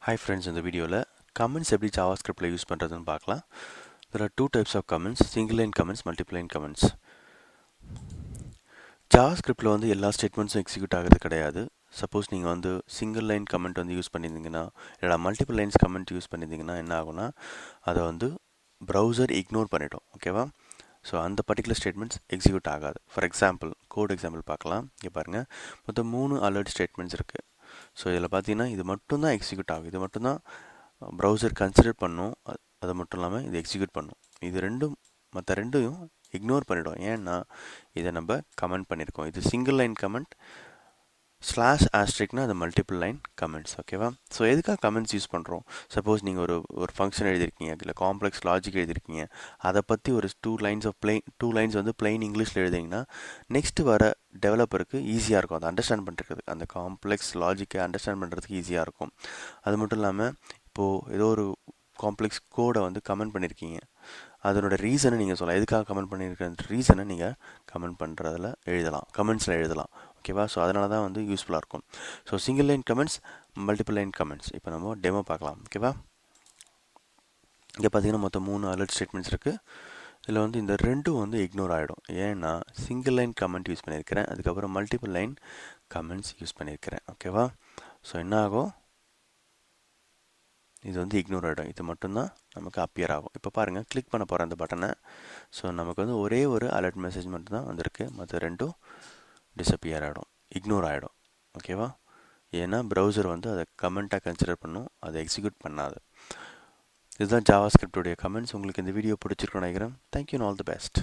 Hi friends, in the video comments எப்படி JavaScript use பண்றதுன்னு பார்க்கலாம். There are two types of comments, single line comments, multiple line comments. JavaScript வந்து எல்லா ஸ்டேட்மெண்ட்ஸும் execute ஆகிறது கிடையாது. Suppose நீங்கள் வந்து சிங்கிள் லைன் கமெண்ட் வந்து யூஸ் பண்ணியிருந்தீங்கன்னா இல்லை மல்டிபிள் லைன்ஸ் கமெண்ட் யூஸ் பண்ணியிருந்தீங்கன்னா என்ன ஆகும்னா அதை வந்து ப்ரௌசர் இக்னோர் பண்ணிடும். ஓகேவா? ஸோ அந்த பர்டிகுலர் ஸ்டேட்மெண்ட்ஸ் எக்ஸிக்யூட் ஆகாது. ஃபார் எக்ஸாம்பிள் கோட் எக்ஸாம்பிள் பார்க்கலாம். இங்கே பாருங்கள், மொத்தம் 3 அலர்ட் ஸ்டேட்மெண்ட்ஸ் இருக்குது. ஸோ இதில் பார்த்தீங்கன்னா இது மட்டும்தான் எக்ஸிக்யூட் ஆகும். இது மட்டும்தான் ப்ரௌசர் கன்சிடர் பண்ணும். அது மட்டும் இல்லாமல் இது எக்ஸிக்யூட் பண்ணும். இது ரெண்டும் மற்ற ரெண்டையும் இக்னோர் பண்ணிடும். ஏன்னா இதை நம்ம கமெண்ட் பண்ணியிருக்கோம். இது சிங்கிள் லைன் கமெண்ட், ஸ்லாஷ் ஆஸ்ட்ரிக்னா அது மல்டிபிள் லைன் கமெண்ட்ஸ். ஓகேவா? ஸோ எதுக்காக கமெண்ட்ஸ் யூஸ் பண்ணுறோம்? சப்போஸ் நீங்கள் ஒரு ஃபங்க்ஷன் எழுதிருக்கீங்க, இல்லை காம்ப்ளெக்ஸ் லாஜிக் எழுதிருக்கீங்க, அதை பற்றி ஒரு டூ லைன்ஸ் வந்து பிளெயின் இங்கிலீஷில் எழுதிங்கன்னா நெக்ஸ்ட்டு வர டெவலப்பருக்கு ஈஸியாக இருக்கும். அதை அண்டர்ஸ்டாண்ட் பண்ணுறதுக்கு, அந்த காம்ப்ளெக்ஸ் லாஜிக்கை அண்டர்ஸ்டாண்ட் பண்ணுறதுக்கு ஈஸியாக இருக்கும். அது மட்டும் இல்லாமல் இப்போது ஏதோ ஒரு காம்ப்ளெக்ஸ் கோடை வந்து கமெண்ட் பண்ணியிருக்கீங்க, அதனோட ரீசனை நீங்கள் சொல்லலாம். எதுக்காக கமெண்ட் பண்ணியிருக்கிற ரீசனை நீங்கள் கமெண்ட் பண்ணுறதில் எழுதலாம், கமெண்ட்ஸில் எழுதலாம். ஓகேவா? ஸோ அதனால தான் வந்து யூஸ்ஃபுல்லாக இருக்கும். So single line comments, multiple line comments. இப்போ நம்ம டெமோ பார்க்கலாம். ஓகேவா? இங்கே பார்த்தீங்கன்னா மொத்தம் 3 அலர்ட் ஸ்டேட்மெண்ட்ஸ் இருக்குது. இதில் வந்து இந்த ரெண்டும் வந்து இக்னோர் ஆகிடும். ஏன்னா சிங்கிள் லைன் கமெண்ட் யூஸ் பண்ணியிருக்கிறேன், அதுக்கப்புறம் மல்டிபிள் லைன் கமெண்ட்ஸ் யூஸ் பண்ணியிருக்கிறேன். ஓகேவா? ஸோ என்ன ஆகும், இது வந்து இக்னோர் ஆகிடும். இது மட்டும்தான் நமக்கு அப்பியர் ஆகும். இப்போ பாருங்கள், கிளிக் பண்ண போகிற அந்த பட்டனை. ஸோ நமக்கு வந்து ஒரே ஒரு அலர்ட் மெசேஜ் மட்டும்தான் வந்திருக்கு, மற்ற ரெண்டும் டிஸப்பியர் ஆகிடும், இக்னோர் ஆகிடும். ஓகேவா? ஏன்னா ப்ரௌசர் வந்து அதை கமெண்ட்டாக கன்சிடர் பண்ணும், அதை எக்ஸிக்யூட் பண்ணாது. இதுதான் ஜாவாஸ்கிரிப்டுடைய கமெண்ட்ஸ். உங்களுக்கு இந்த வீடியோ பிடிச்சிருக்குன்னு நினைக்கிறேன். Thank you and all the best.